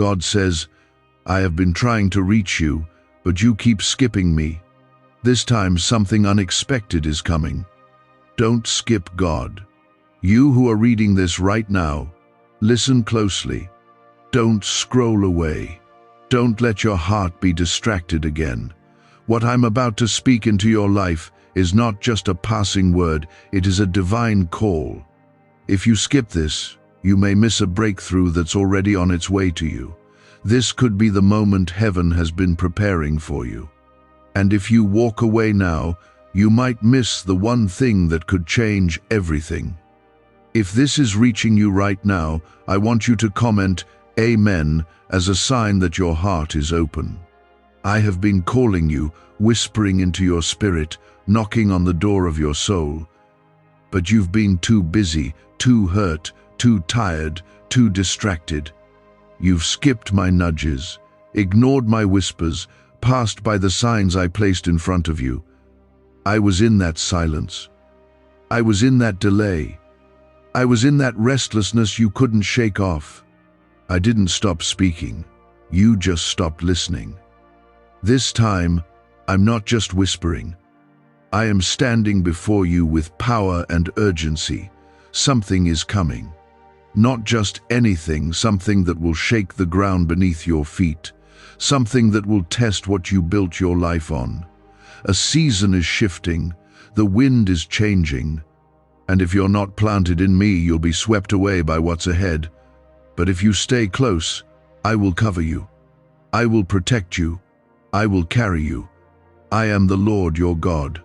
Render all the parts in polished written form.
God says, I have been trying to reach you, but you keep skipping me. This time something unexpected is coming. Don't skip God. You who are reading this right now, listen closely. Don't scroll away. Don't let your heart be distracted again. What I'm about to speak into your life is not just a passing word, it is a divine call. If you skip this, you may miss a breakthrough that's already on its way to you. This could be the moment heaven has been preparing for you. And if you walk away now, you might miss the one thing that could change everything. If this is reaching you right now, I want you to comment Amen as a sign that your heart is open. I have been calling you, whispering into your spirit, knocking on the door of your soul. But you've been too busy, too hurt, too tired, too distracted. You've skipped my nudges, ignored my whispers, passed by the signs I placed in front of you. I was in that silence. I was in that delay. I was in that restlessness you couldn't shake off. I didn't stop speaking. You just stopped listening. This time, I'm not just whispering. I am standing before you with power and urgency. Something is coming. Not just anything, something that will shake the ground beneath your feet. Something that will test what you built your life on. A season is shifting. The wind is changing. And if you're not planted in me, you'll be swept away by what's ahead. But if you stay close, I will cover you. I will protect you. I will carry you. I am the Lord your God.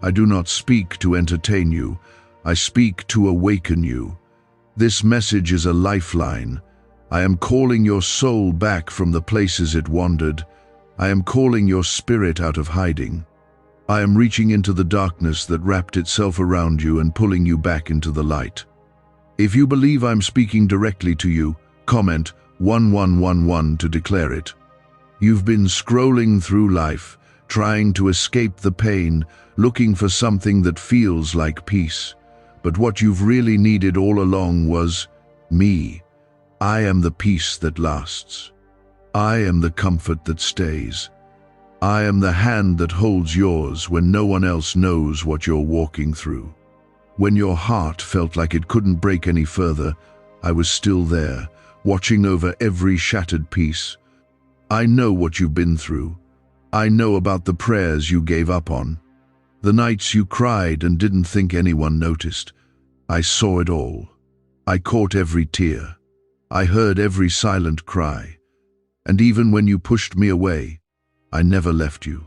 I do not speak to entertain you. I speak to awaken you. This message is a lifeline. I am calling your soul back from the places it wandered. I am calling your spirit out of hiding. I am reaching into the darkness that wrapped itself around you and pulling you back into the light. If you believe I'm speaking directly to you, comment 1111 to declare it. You've been scrolling through life, trying to escape the pain, looking for something that feels like peace. But what you've really needed all along was me. I am the peace that lasts. I am the comfort that stays. I am the hand that holds yours when no one else knows what you're walking through. When your heart felt like it couldn't break any further, I was still there, watching over every shattered piece. I know what you've been through. I know about the prayers you gave up on. The nights you cried and didn't think anyone noticed. I saw it all. I caught every tear. I heard every silent cry. And even when you pushed me away, I never left you.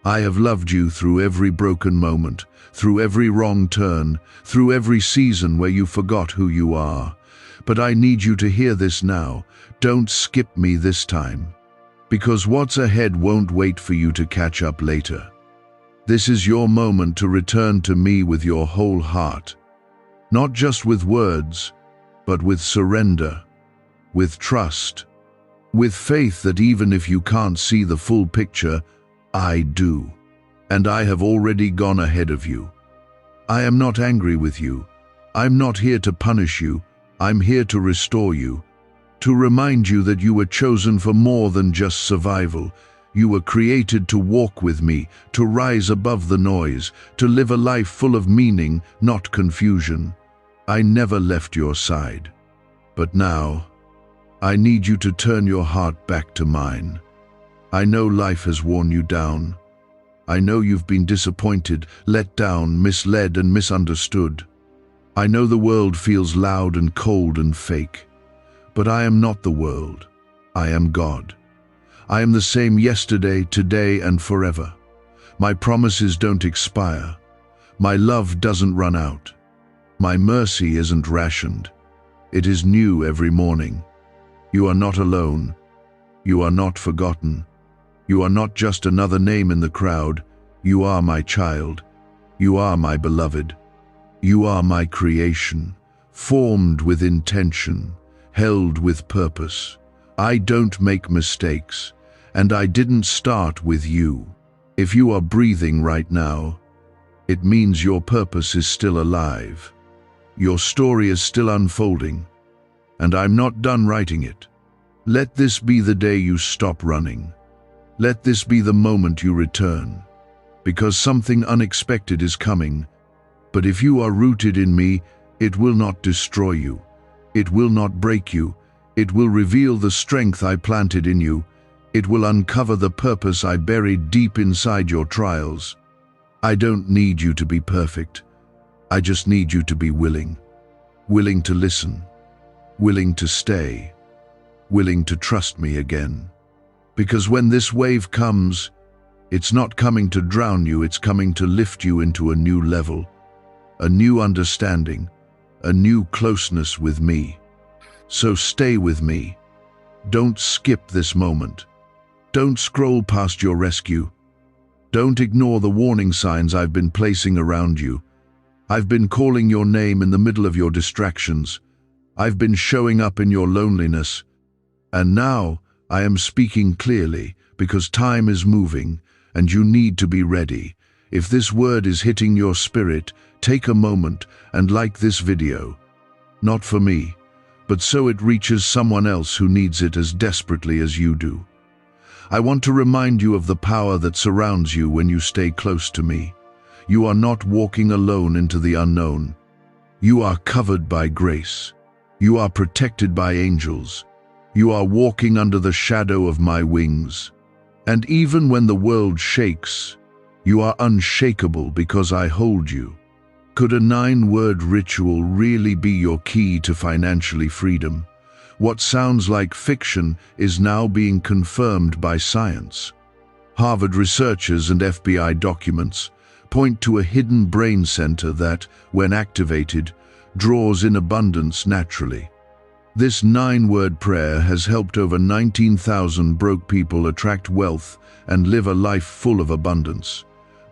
I have loved you through every broken moment, through every wrong turn, through every season where you forgot who you are. But I need you to hear this now. Don't skip me this time. Because what's ahead won't wait for you to catch up later. This is your moment to return to me with your whole heart. Not just with words, but with surrender, with trust, with faith that even if you can't see the full picture, I do. And I have already gone ahead of you. I am not angry with you. I'm not here to punish you. I'm here to restore you. To remind you that you were chosen for more than just survival. You were created to walk with me, to rise above the noise, to live a life full of meaning, not confusion. I never left your side. But now, I need you to turn your heart back to mine. I know life has worn you down. I know you've been disappointed, let down, misled and misunderstood. I know the world feels loud and cold and fake. But I am not the world. I am God. I am the same yesterday, today and forever. My promises don't expire. My love doesn't run out. My mercy isn't rationed. It is new every morning. You are not alone. You are not forgotten. You are not just another name in the crowd. You are my child. You are my beloved. You are my creation, formed with intention, held with purpose. I don't make mistakes, and I didn't start with you. If you are breathing right now, it means your purpose is still alive. Your story is still unfolding, and I'm not done writing it. Let this be the day you stop running. Let this be the moment you return. Because something unexpected is coming. But if you are rooted in me, it will not destroy you. It will not break you. It will reveal the strength I planted in you. It will uncover the purpose I buried deep inside your trials. I don't need you to be perfect. I just need you to be willing. Willing to listen. Willing to stay. Willing to trust me again. Because when this wave comes, it's not coming to drown you, it's coming to lift you into a new level, a new understanding, a new closeness with me. So stay with me. Don't skip this moment. Don't scroll past your rescue. Don't ignore the warning signs I've been placing around you. I've been calling your name in the middle of your distractions. I've been showing up in your loneliness. And now I am speaking clearly because time is moving and you need to be ready. If this word is hitting your spirit, take a moment and like this video. Not for me, but so it reaches someone else who needs it as desperately as you do. I want to remind you of the power that surrounds you when you stay close to me. You are not walking alone into the unknown. You are covered by grace. You are protected by angels. You are walking under the shadow of my wings. And even when the world shakes, you are unshakable because I hold you. Could a 9-word ritual really be your key to financially freedom? What sounds like fiction is now being confirmed by science. Harvard researchers and FBI documents point to a hidden brain center that, when activated, draws in abundance naturally. This 9-word prayer has helped over 19,000 broke people attract wealth and live a life full of abundance.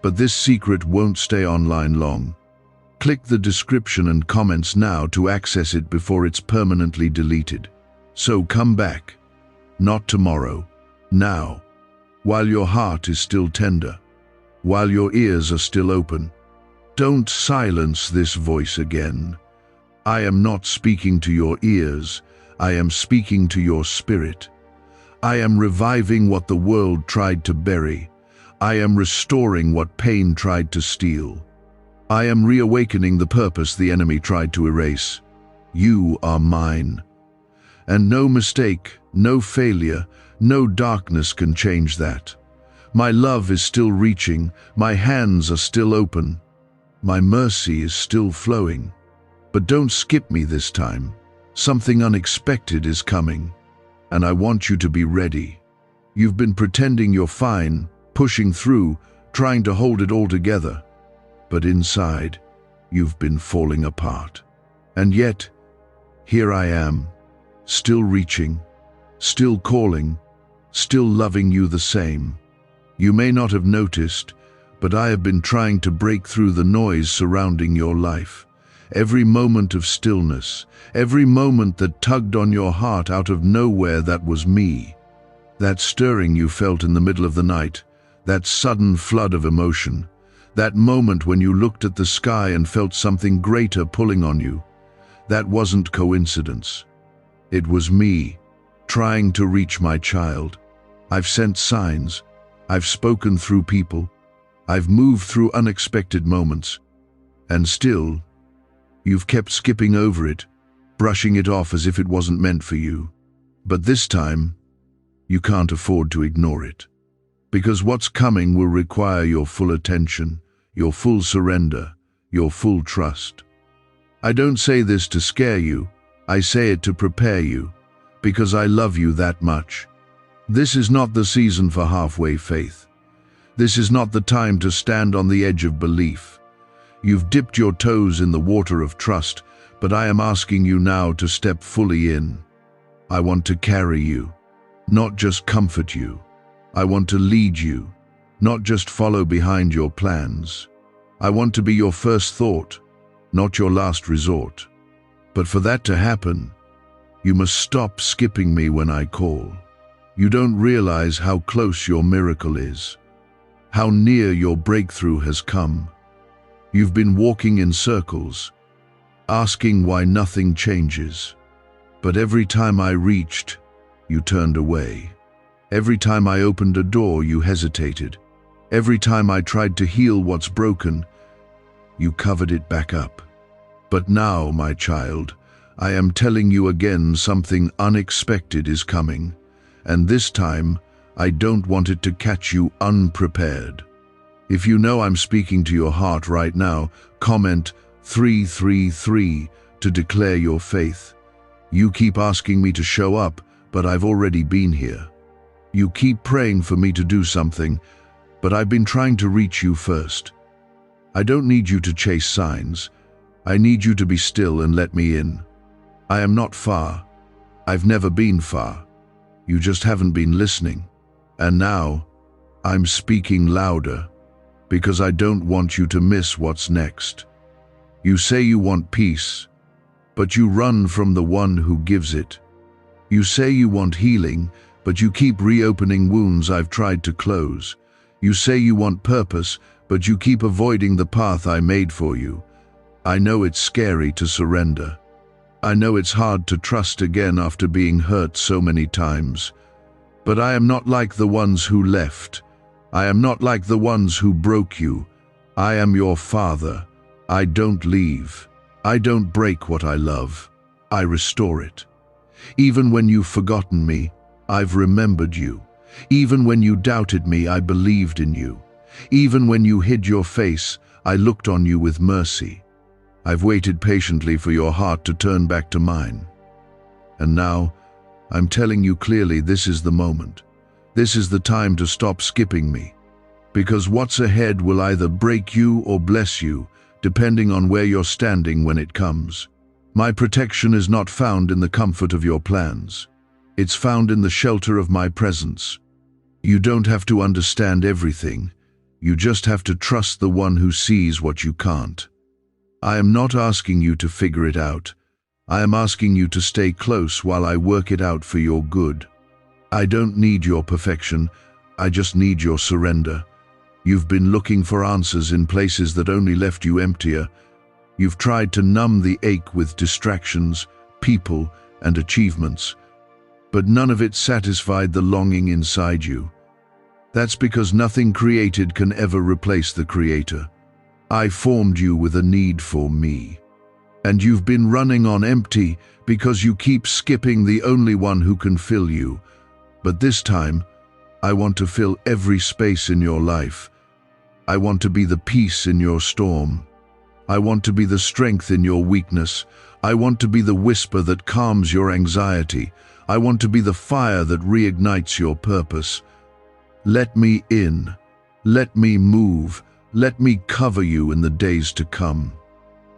But this secret won't stay online long. Click the description and comments now to access it before it's permanently deleted. So come back. Not tomorrow. Now. While your heart is still tender. While your ears are still open. Don't silence this voice again. I am not speaking to your ears. I am speaking to your spirit. I am reviving what the world tried to bury. I am restoring what pain tried to steal. I am reawakening the purpose the enemy tried to erase. You are mine. And no mistake, no failure, no darkness can change that. My love is still reaching, my hands are still open, my mercy is still flowing. But don't skip me this time. Something unexpected is coming, and I want you to be ready. You've been pretending you're fine, pushing through, trying to hold it all together. But inside, you've been falling apart. And yet, here I am, still reaching, still calling, still loving you the same. You may not have noticed, but I have been trying to break through the noise surrounding your life. Every moment of stillness, every moment that tugged on your heart out of nowhere, that was me. That stirring you felt in the middle of the night, that sudden flood of emotion, that moment when you looked at the sky and felt something greater pulling on you, that wasn't coincidence. It was me, trying to reach my child. I've sent signs. I've spoken through people. I've moved through unexpected moments. And still, you've kept skipping over it, brushing it off as if it wasn't meant for you. But this time, you can't afford to ignore it. Because what's coming will require your full attention, your full surrender, your full trust. I don't say this to scare you. I say it to prepare you, because I love you that much. This is not the season for halfway faith. This is not the time to stand on the edge of belief. You've dipped your toes in the water of trust, but I am asking you now to step fully in. I want to carry you, not just comfort you. I want to lead you, not just follow behind your plans. I want to be your first thought, not your last resort. But for that to happen, you must stop skipping me when I call. You don't realize how close your miracle is, how near your breakthrough has come. You've been walking in circles, asking why nothing changes. But every time I reached, you turned away. Every time I opened a door, you hesitated. Every time I tried to heal what's broken, you covered it back up. But now, my child, I am telling you again, something unexpected is coming. And this time, I don't want it to catch you unprepared. If you know I'm speaking to your heart right now, comment 333 to declare your faith. You keep asking me to show up, but I've already been here. You keep praying for me to do something, but I've been trying to reach you first. I don't need you to chase signs. I need you to be still and let me in. I am not far. I've never been far. You just haven't been listening. And now, I'm speaking louder, because I don't want you to miss what's next. You say you want peace, but you run from the one who gives it. You say you want healing, but you keep reopening wounds I've tried to close. You say you want purpose, but you keep avoiding the path I made for you. I know it's scary to surrender. I know it's hard to trust again after being hurt so many times. But I am not like the ones who left. I am not like the ones who broke you. I am your Father. I don't leave. I don't break what I love. I restore it. Even when you've forgotten me, I've remembered you. Even when you doubted me, I believed in you. Even when you hid your face, I looked on you with mercy. I've waited patiently for your heart to turn back to mine. And now, I'm telling you clearly, this is the moment. This is the time to stop skipping me. Because what's ahead will either break you or bless you, depending on where you're standing when it comes. My protection is not found in the comfort of your plans. It's found in the shelter of my presence. You don't have to understand everything. You just have to trust the one who sees what you can't. I am not asking you to figure it out. I am asking you to stay close while I work it out for your good. I don't need your perfection. I just need your surrender. You've been looking for answers in places that only left you emptier. You've tried to numb the ache with distractions, people, and achievements, but none of it satisfied the longing inside you. That's because nothing created can ever replace the Creator. I formed you with a need for me. And you've been running on empty because you keep skipping the only one who can fill you. But this time, I want to fill every space in your life. I want to be the peace in your storm. I want to be the strength in your weakness. I want to be the whisper that calms your anxiety. I want to be the fire that reignites your purpose. Let me in. Let me move. Let me cover you in the days to come.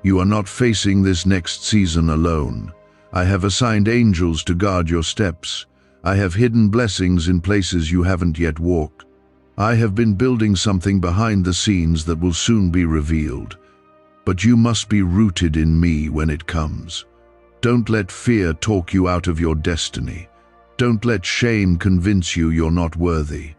You are not facing this next season alone. I have assigned angels to guard your steps. I have hidden blessings in places you haven't yet walked. I have been building something behind the scenes that will soon be revealed. But you must be rooted in me when it comes. Don't let fear talk you out of your destiny. Don't let shame convince you you're not worthy.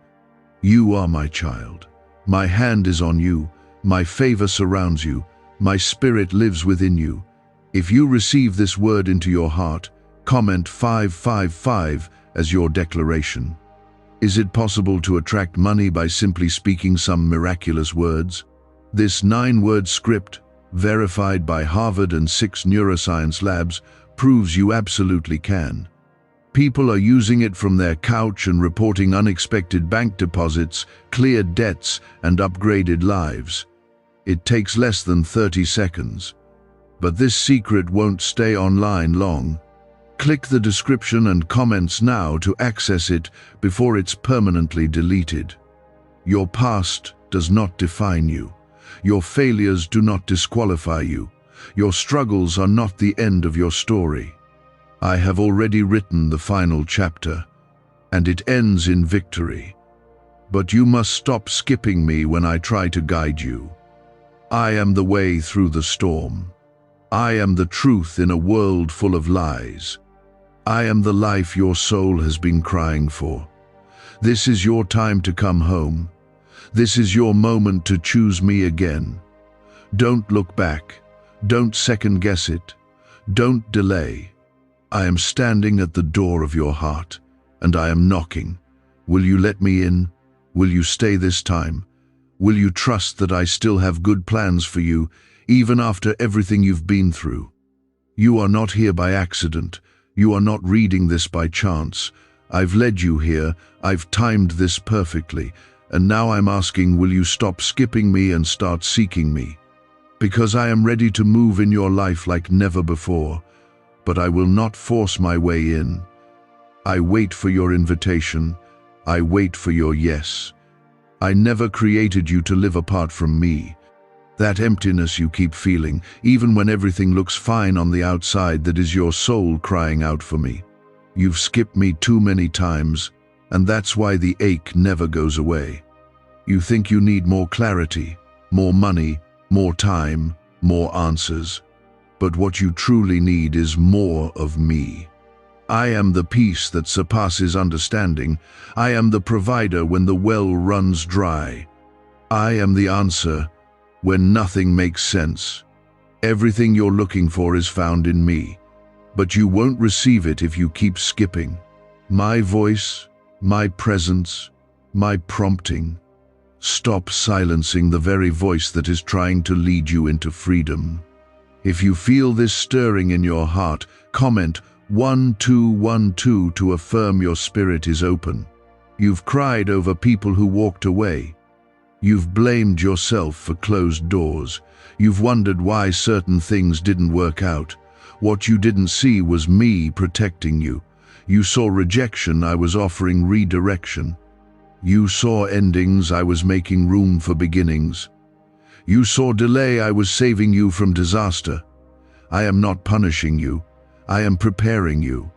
You are my child. My hand is on you. My favor surrounds you. My spirit lives within you. If you receive this word into your heart, comment 555 as your declaration. Is it possible to attract money by simply speaking some miraculous words? This 9-word script, verified by Harvard and 6 neuroscience labs, proves you absolutely can. People are using it from their couch and reporting unexpected bank deposits, cleared debts, and upgraded lives. It takes less than 30 seconds. But this secret won't stay online long. Click the description and comments now to access it before it's permanently deleted. Your past does not define you. Your failures do not disqualify you. Your struggles are not the end of your story. I have already written the final chapter, and it ends in victory. But you must stop skipping me when I try to guide you. I am the way through the storm. I am the truth in a world full of lies. I am the life your soul has been crying for. This is your time to come home. This is your moment to choose me again. Don't look back. Don't second-guess it. Don't delay. I am standing at the door of your heart. and I am knocking. Will you let me in? Will you stay this time? Will you trust that I still have good plans for you, even after everything you've been through? You are not here by accident. You are not reading this by chance. I've led you here, I've timed this perfectly, and now I'm asking, will you stop skipping me and start seeking me? Because I am ready to move in your life like never before, but I will not force my way in. I wait for your invitation. I wait for your yes. I never created you to live apart from me. That emptiness you keep feeling, even when everything looks fine on the outside, that is your soul crying out for me. You've skipped me too many times, and that's why the ache never goes away. You think you need more clarity, more money, more time, more answers. But what you truly need is more of me. I am the peace that surpasses understanding. I am the provider when the well runs dry. I am the answer when nothing makes sense. Everything you're looking for is found in me, but you won't receive it if you keep skipping. My voice, my presence, my prompting. Stop silencing the very voice that is trying to lead you into freedom. If you feel this stirring in your heart, comment 1212 to affirm your spirit is open. You've cried over people who walked away. You've blamed yourself for closed doors. You've wondered why certain things didn't work out. What you didn't see was me protecting you. You saw rejection, I was offering redirection. You saw endings, I was making room for beginnings. You saw delay, I was saving you from disaster. I am not punishing you, I am preparing you.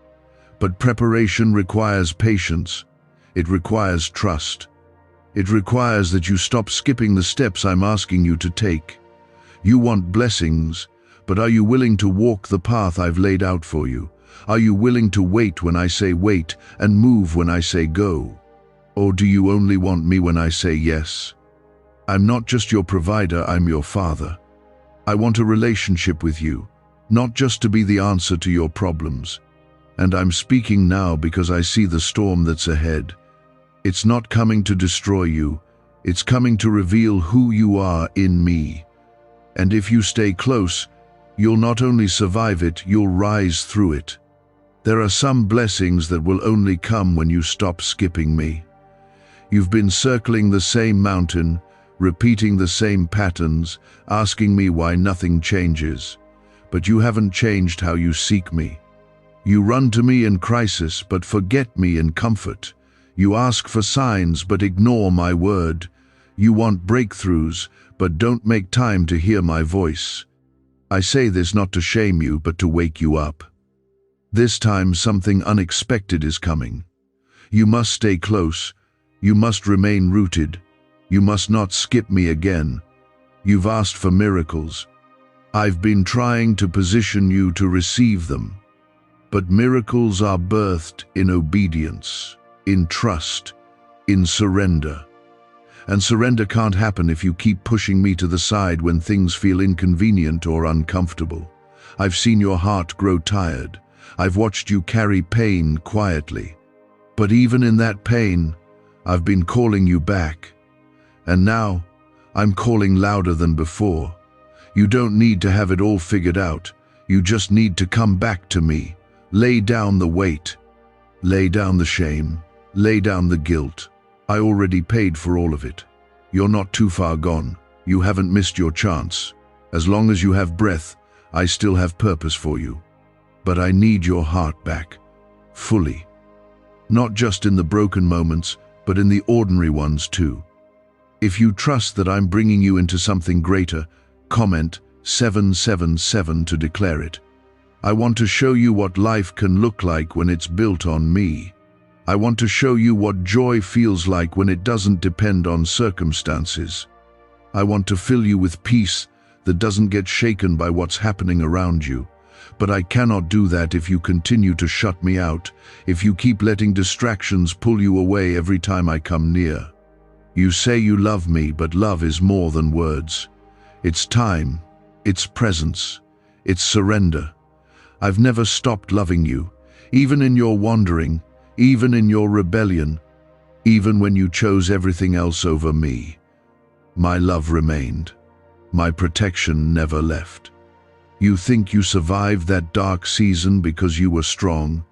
But preparation requires patience. It requires trust. It requires that you stop skipping the steps I'm asking you to take. You want blessings, but are you willing to walk the path I've laid out for you? Are you willing to wait when I say wait and move when I say go? Or do you only want me when I say yes? I'm not just your provider, I'm your father. I want a relationship with you, not just to be the answer to your problems. And I'm speaking now because I see the storm that's ahead. It's not coming to destroy you, it's coming to reveal who you are in me. And if you stay close, you'll not only survive it, you'll rise through it. There are some blessings that will only come when you stop skipping me. You've been circling the same mountain, repeating the same patterns, asking me why nothing changes. But you haven't changed how you seek me. You run to me in crisis, but forget me in comfort. You ask for signs, but ignore my word. You want breakthroughs, but don't make time to hear my voice. I say this not to shame you, but to wake you up. This time something unexpected is coming. You must stay close. You must remain rooted. You must not skip me again. You've asked for miracles. I've been trying to position you to receive them. But miracles are birthed in obedience, in trust, in surrender. And surrender can't happen if you keep pushing me to the side when things feel inconvenient or uncomfortable. I've seen your heart grow tired. I've watched you carry pain quietly. But even in that pain, I've been calling you back. And now, I'm calling louder than before. You don't need to have it all figured out. You just need to come back to me. Lay down the weight. Lay down the shame. Lay down the guilt. I already paid for all of it. You're not too far gone. You haven't missed your chance. As long as you have breath, I still have purpose for you. But I need your heart back. Fully. Not just in the broken moments, but in the ordinary ones too. If you trust that I'm bringing you into something greater, comment 777 to declare it. I want to show you what life can look like when it's built on me. I want to show you what joy feels like when it doesn't depend on circumstances. I want to fill you with peace that doesn't get shaken by what's happening around you. But I cannot do that if you continue to shut me out, if you keep letting distractions pull you away every time I come near. You say you love me, but love is more than words. It's time, it's presence, it's surrender. I've never stopped loving you, even in your wandering, even in your rebellion, even when you chose everything else over me. My love remained. My protection never left. You think you survived that dark season because you were strong?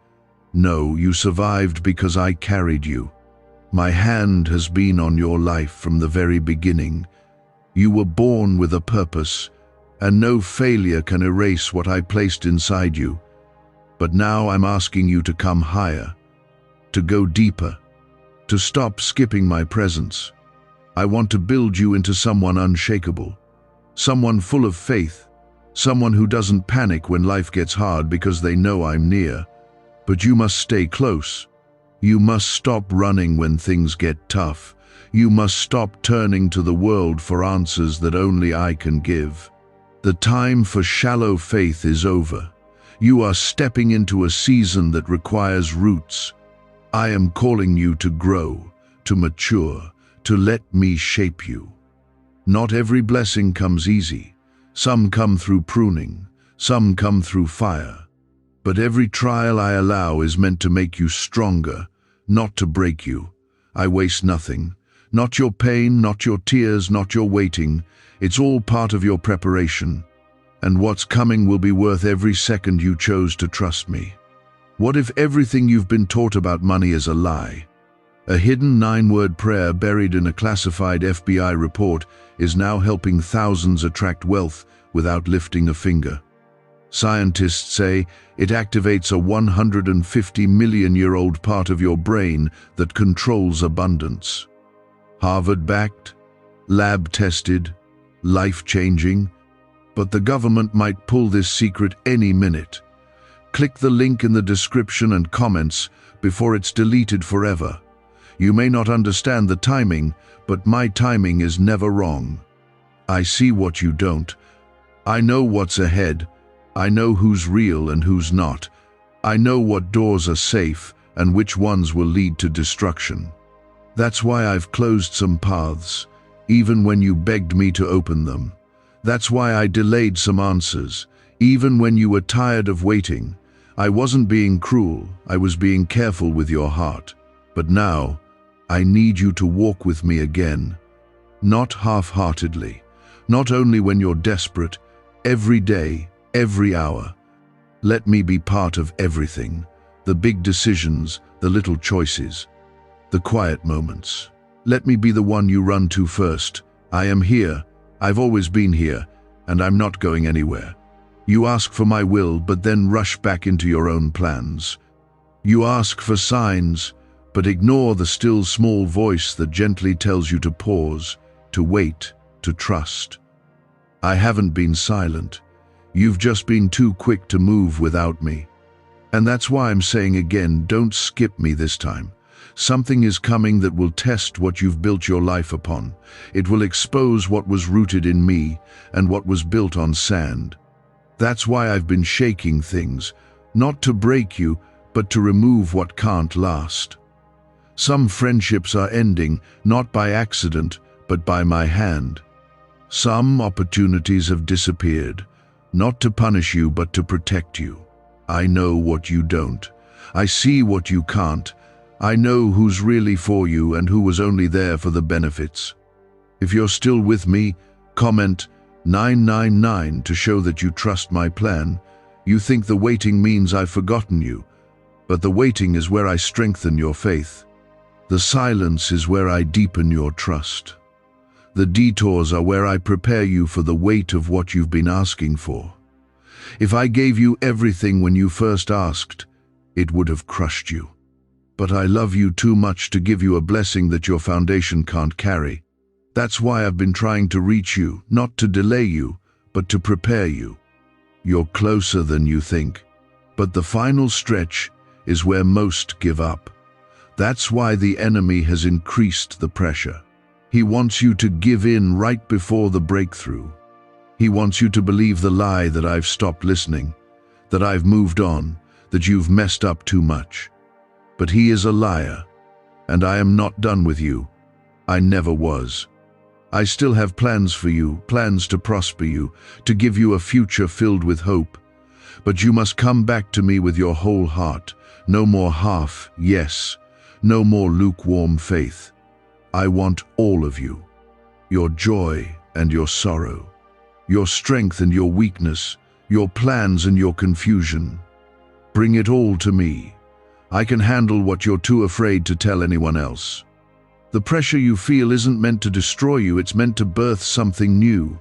No, you survived because I carried you. My hand has been on your life from the very beginning. You were born with a purpose, and no failure can erase what I placed inside you. But now I'm asking you to come higher, to go deeper, to stop skipping my presence. I want to build you into someone unshakable, someone full of faith, someone who doesn't panic when life gets hard because they know I'm near. But you must stay close. You must stop running when things get tough. You must stop turning to the world for answers that only I can give. The time for shallow faith is over. You are stepping into a season that requires roots. I am calling you to grow, to mature, to let me shape you. Not every blessing comes easy. Some come through pruning, some come through fire. But every trial I allow is meant to make you stronger, not to break you. I waste nothing. Not your pain, not your tears, not your waiting. It's all part of your preparation. And what's coming will be worth every second you chose to trust me. What if everything you've been taught about money is a lie? A hidden 9-word prayer buried in a classified FBI report is now helping thousands attract wealth without lifting a finger. Scientists say it activates a 150-million-year-old part of your brain that controls abundance. Harvard-backed, lab-tested, life-changing, but the government might pull this secret any minute. Click the link in the description and comments before it's deleted forever. You may not understand the timing, but my timing is never wrong. I see what you don't. I know what's ahead. I know who's real and who's not. I know what doors are safe and which ones will lead to destruction. That's why I've closed some paths, even when you begged me to open them. That's why I delayed some answers, even when you were tired of waiting. I wasn't being cruel, I was being careful with your heart. But now, I need you to walk with me again. Not half-heartedly, not only when you're desperate, every day, every hour. Let me be part of everything, the big decisions, the little choices, the quiet moments. Let me be the one you run to first. I am here, I've always been here, and I'm not going anywhere. You ask for my will, but then rush back into your own plans. You ask for signs, but ignore the still small voice that gently tells you to pause, to wait, to trust. I haven't been silent. You've just been too quick to move without me. And that's why I'm saying again, don't skip me this time. Something is coming that will test what you've built your life upon. It will expose what was rooted in me and what was built on sand. That's why I've been shaking things, not to break you, but to remove what can't last. Some friendships are ending, not by accident, but by my hand. Some opportunities have disappeared, not to punish you, but to protect you. I know what you don't. I see what you can't. I know who's really for you and who was only there for the benefits. If you're still with me, comment 999 to show that you trust my plan. You think the waiting means I've forgotten you, but the waiting is where I strengthen your faith. The silence is where I deepen your trust. The detours are where I prepare you for the weight of what you've been asking for. If I gave you everything when you first asked, it would have crushed you. But I love you too much to give you a blessing that your foundation can't carry. That's why I've been trying to reach you, not to delay you, but to prepare you. You're closer than you think. But the final stretch is where most give up. That's why the enemy has increased the pressure. He wants you to give in right before the breakthrough. He wants you to believe the lie that I've stopped listening, that I've moved on, that you've messed up too much. But he is a liar, and I am not done with you. I never was. I still have plans for you, plans to prosper you, to give you a future filled with hope. But you must come back to me with your whole heart, No more half yes. No more lukewarm faith. I want all of you. Your joy and your sorrow. Your strength and your weakness. Your plans and your confusion. Bring it all to me. I can handle what you're too afraid to tell anyone else. The pressure you feel isn't meant to destroy you, it's meant to birth something new.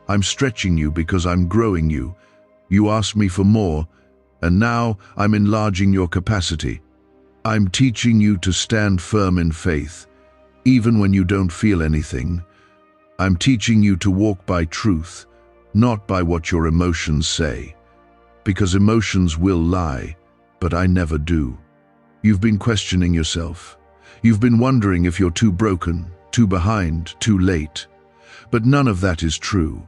I'm stretching you because I'm growing you. You asked me for more, and now I'm enlarging your capacity. I'm teaching you to stand firm in faith, even when you don't feel anything. I'm teaching you to walk by truth, not by what your emotions say. Because emotions will lie, but I never do. You've been questioning yourself. You've been wondering if you're too broken, too behind, too late. But none of that is true.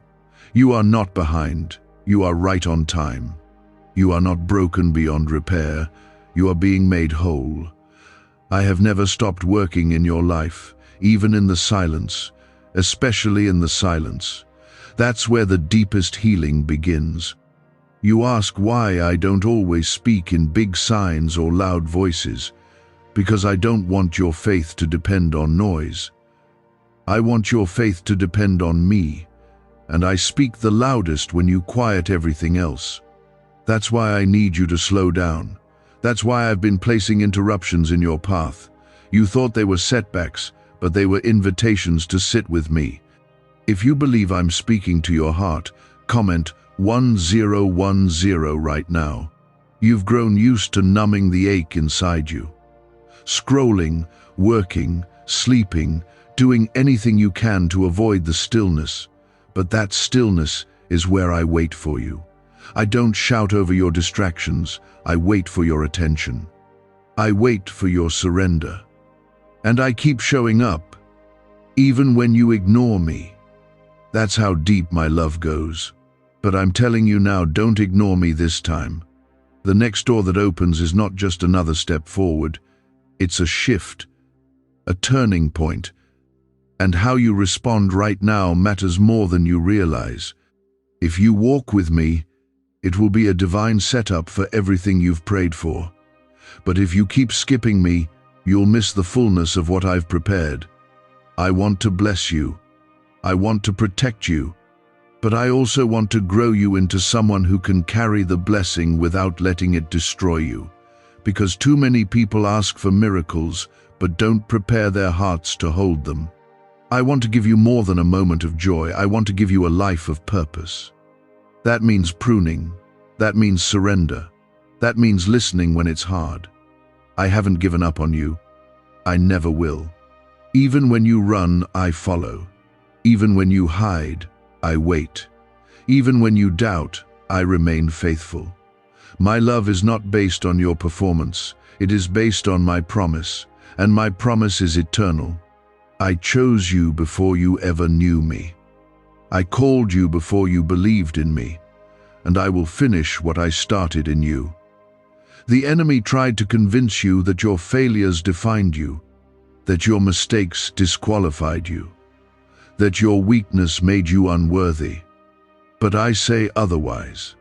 You are not behind. You are right on time. You are not broken beyond repair. You are being made whole. I have never stopped working in your life, even in the silence, especially in the silence. That's where the deepest healing begins. You ask why I don't always speak in big signs or loud voices. Because I don't want your faith to depend on noise. I want your faith to depend on me, and I speak the loudest when you quiet everything else. That's why I need you to slow down. That's why I've been placing interruptions in your path. You thought they were setbacks, but they were invitations to sit with me. If you believe I'm speaking to your heart, comment 1010 right now. You've grown used to numbing the ache inside you. Scrolling, working, sleeping, doing anything you can to avoid the stillness. But that stillness is where I wait for you. I don't shout over your distractions. I wait for your attention. I wait for your surrender. And I keep showing up, even when you ignore me. That's how deep my love goes. But I'm telling you now, don't ignore me this time. The next door that opens is not just another step forward. It's a shift, a turning point, and how you respond right now matters more than you realize. If you walk with me, it will be a divine setup for everything you've prayed for. But if you keep skipping me, you'll miss the fullness of what I've prepared. I want to bless you. I want to protect you. But I also want to grow you into someone who can carry the blessing without letting it destroy you. Because too many people ask for miracles, but don't prepare their hearts to hold them. I want to give you more than a moment of joy. I want to give you a life of purpose. That means pruning. That means surrender. That means listening when it's hard. I haven't given up on you. I never will. Even when you run, I follow. Even when you hide, I wait. Even when you doubt, I remain faithful. My love is not based on your performance. It is based on my promise, and my promise is eternal. I chose you before you ever knew me. I called you before you believed in me, and I will finish what I started in you. The enemy tried to convince you that your failures defined you, that your mistakes disqualified you, that your weakness made you unworthy. But I say otherwise.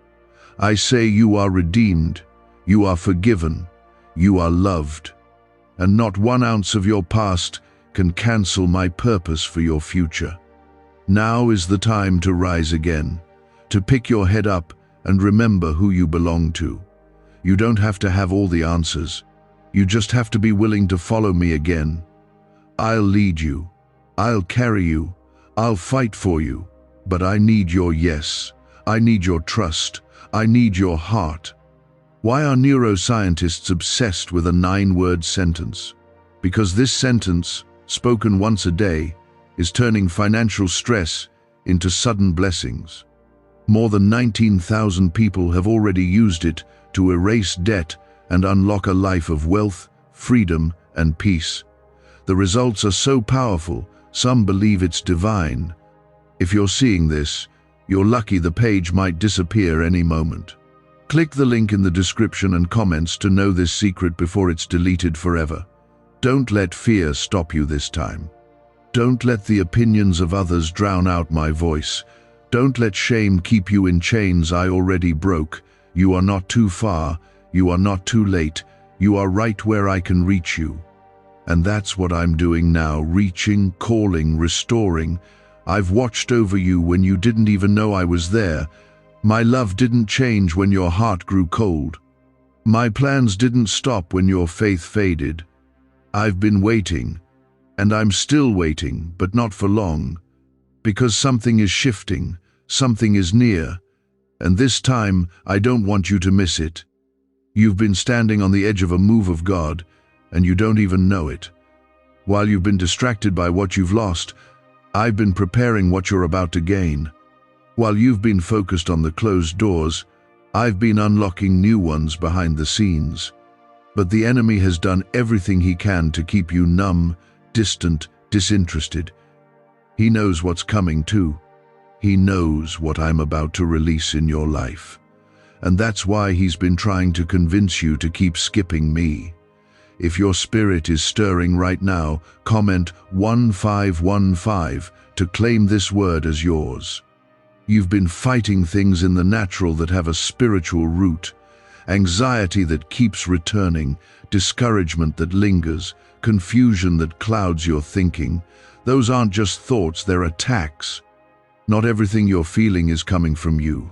I say you are redeemed, you are forgiven, you are loved, and not 1 ounce of your past can cancel my purpose for your future. Now is the time to rise again, to pick your head up and remember who you belong to. You don't have to have all the answers. You just have to be willing to follow me again. I'll lead you. I'll carry you. I'll fight for you. But I need your yes. I need your trust. I need your heart. Why are neuroscientists obsessed with a 9-word sentence? Because this sentence, spoken once a day, is turning financial stress into sudden blessings. More than 19,000 people have already used it to erase debt and unlock a life of wealth, freedom, and peace. The results are so powerful, some believe it's divine. If you're seeing this, you're lucky. The page might disappear any moment. Click the link in the description and comments to know this secret before it's deleted forever. Don't let fear stop you this time. Don't let the opinions of others drown out my voice. Don't let shame keep you in chains I already broke. You are not too far. You are not too late. You are right where I can reach you. And that's what I'm doing now, reaching, calling, restoring. I've watched over you when you didn't even know I was there. My love didn't change when your heart grew cold. My plans didn't stop when your faith faded. I've been waiting, and I'm still waiting, but not for long. Because something is shifting, something is near, and this time I don't want you to miss it. You've been standing on the edge of a move of God, and you don't even know it. While you've been distracted by what you've lost, I've been preparing what you're about to gain. While you've been focused on the closed doors, I've been unlocking new ones behind the scenes. But the enemy has done everything he can to keep you numb, distant, disinterested. He knows what's coming too. He knows what I'm about to release in your life. And that's why he's been trying to convince you to keep skipping me. If your spirit is stirring right now, comment 1515 to claim this word as yours. You've been fighting things in the natural that have a spiritual root. Anxiety that keeps returning, discouragement that lingers, confusion that clouds your thinking. Those aren't just thoughts, they're attacks. Not everything you're feeling is coming from you.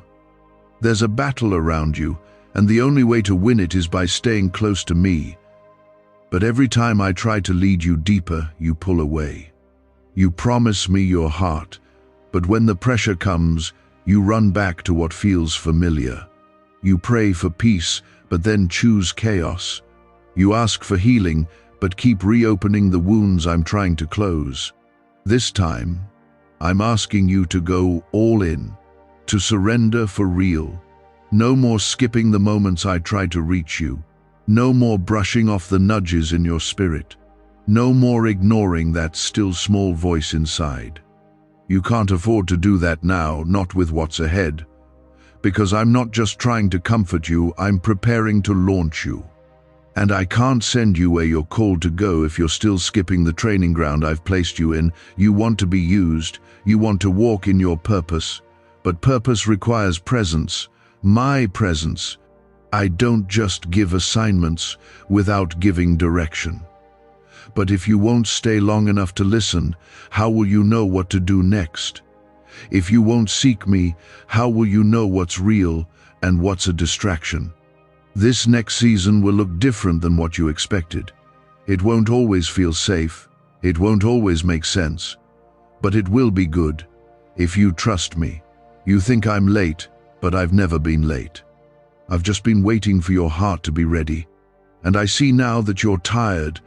There's a battle around you, and the only way to win it is by staying close to me. But every time I try to lead you deeper, you pull away. You promise me your heart, but when the pressure comes, you run back to what feels familiar. You pray for peace, but then choose chaos. You ask for healing, but keep reopening the wounds I'm trying to close. This time, I'm asking you to go all in, to surrender for real. No more skipping the moments I try to reach you. No more brushing off the nudges in your spirit. No more ignoring that still small voice inside. You can't afford to do that now, not with what's ahead. Because I'm not just trying to comfort you, I'm preparing to launch you. And I can't send you where you're called to go if you're still skipping the training ground I've placed you in. You want to be used, you want to walk in your purpose. But purpose requires presence, my presence. I don't just give assignments without giving direction. But if you won't stay long enough to listen, how will you know what to do next? If you won't seek me, how will you know what's real and what's a distraction? This next season will look different than what you expected. It won't always feel safe. It won't always make sense. But it will be good, if you trust me. You think I'm late, but I've never been late. I've just been waiting for your heart to be ready. And I see now that you're tired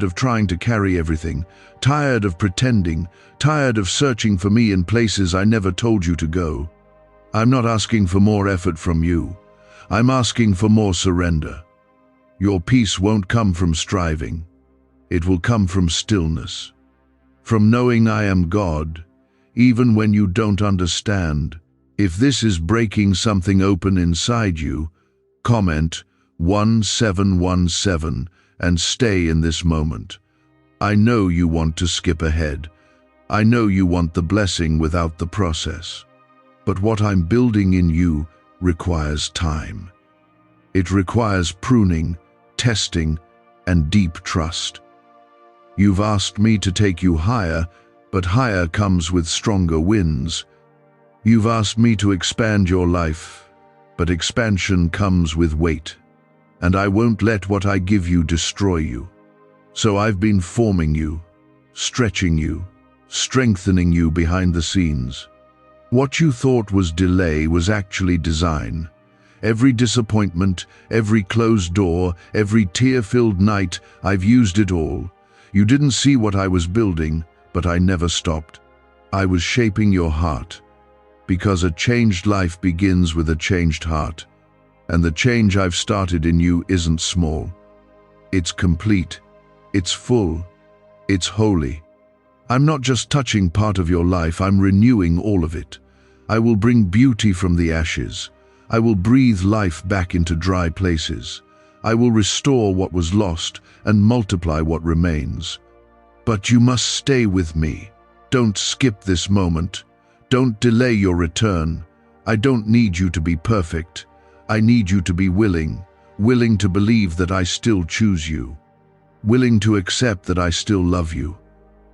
of trying to carry everything, tired of pretending, tired of searching for me in places I never told you to go. I'm not asking for more effort from you. I'm asking for more surrender. Your peace won't come from striving. It will come from stillness. From knowing I am God, even when you don't understand. If this is breaking something open inside you, comment 1717 and stay in this moment. I know you want to skip ahead. I know you want the blessing without the process. But what I'm building in you requires time. It requires pruning, testing, and deep trust. You've asked me to take you higher, but higher comes with stronger winds. You've asked me to expand your life, but expansion comes with weight. And I won't let what I give you destroy you. So I've been forming you, stretching you, strengthening you behind the scenes. What you thought was delay was actually design. Every disappointment, every closed door, every tear-filled night, I've used it all. You didn't see what I was building, but I never stopped. I was shaping your heart. Because a changed life begins with a changed heart. And the change I've started in you isn't small. It's complete. It's full. It's holy. I'm not just touching part of your life, I'm renewing all of it. I will bring beauty from the ashes. I will breathe life back into dry places. I will restore what was lost and multiply what remains. But you must stay with me. Don't skip this moment. Don't delay your return. I don't need you to be perfect. I need you to be willing, willing to believe that I still choose you, willing to accept that I still love you,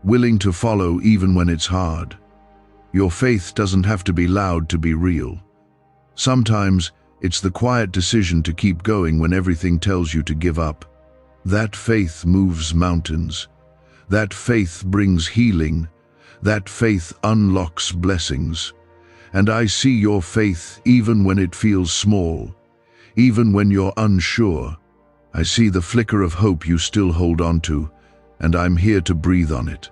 willing to follow even when it's hard. Your faith doesn't have to be loud to be real. Sometimes it's the quiet decision to keep going when everything tells you to give up. That faith moves mountains. That faith brings healing. That faith unlocks blessings. And I see your faith even when it feels small, even when you're unsure. I see the flicker of hope you still hold on to, and I'm here to breathe on it.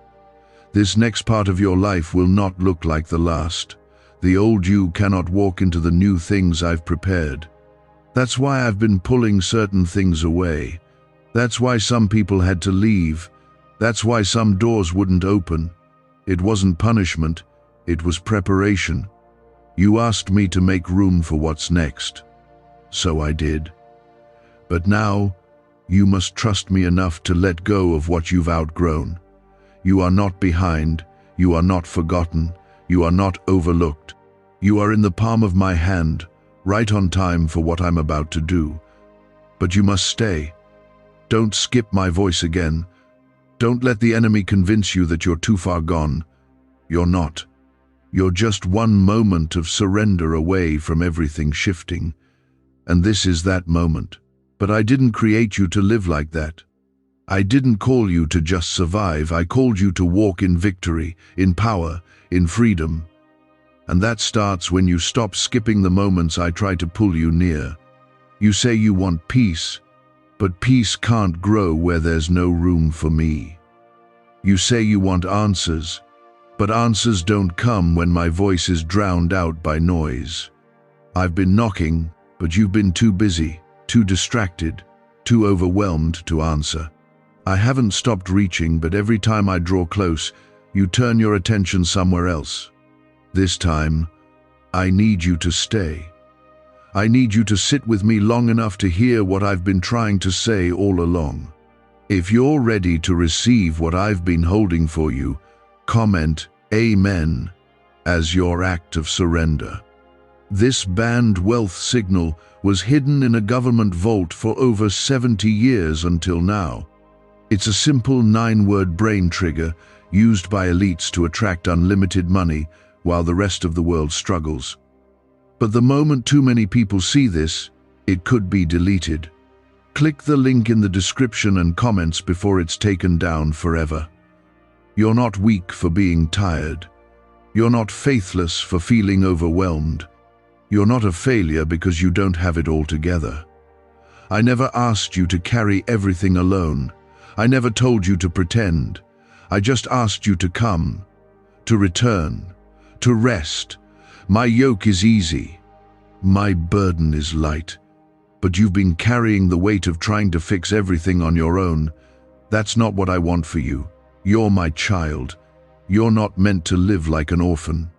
This next part of your life will not look like the last. The old you cannot walk into the new things I've prepared. That's why I've been pulling certain things away. That's why some people had to leave. That's why some doors wouldn't open. It wasn't punishment, it was preparation. You asked me to make room for what's next. So I did. But now, you must trust me enough to let go of what you've outgrown. You are not behind, you are not forgotten, you are not overlooked. You are in the palm of my hand, right on time for what I'm about to do. But you must stay. Don't skip my voice again. Don't let the enemy convince you that you're too far gone. You're not. You're just one moment of surrender away from everything shifting. And this is that moment. But I didn't create you to live like that. I didn't call you to just survive. I called you to walk in victory, in power, in freedom. And that starts when you stop skipping the moments I try to pull you near. You say you want peace, but peace can't grow where there's no room for me. You say you want answers, but answers don't come when my voice is drowned out by noise. I've been knocking, but you've been too busy, too distracted, too overwhelmed to answer. I haven't stopped reaching, but every time I draw close, you turn your attention somewhere else. This time, I need you to stay. I need you to sit with me long enough to hear what I've been trying to say all along. If you're ready to receive what I've been holding for you, comment Amen as your act of surrender. This banned wealth signal was hidden in a government vault for over 70 years until now. It's a simple 9-word brain trigger used by elites to attract unlimited money while the rest of the world struggles. But the moment too many people see this, it could be deleted. Click the link in the description and comments before it's taken down forever. You're not weak for being tired. You're not faithless for feeling overwhelmed. You're not a failure because you don't have it all together. I never asked you to carry everything alone. I never told you to pretend. I just asked you to come, to return, to rest. My yoke is easy. My burden is light. But you've been carrying the weight of trying to fix everything on your own. That's not what I want for you. You're my child. You're not meant to live like an orphan.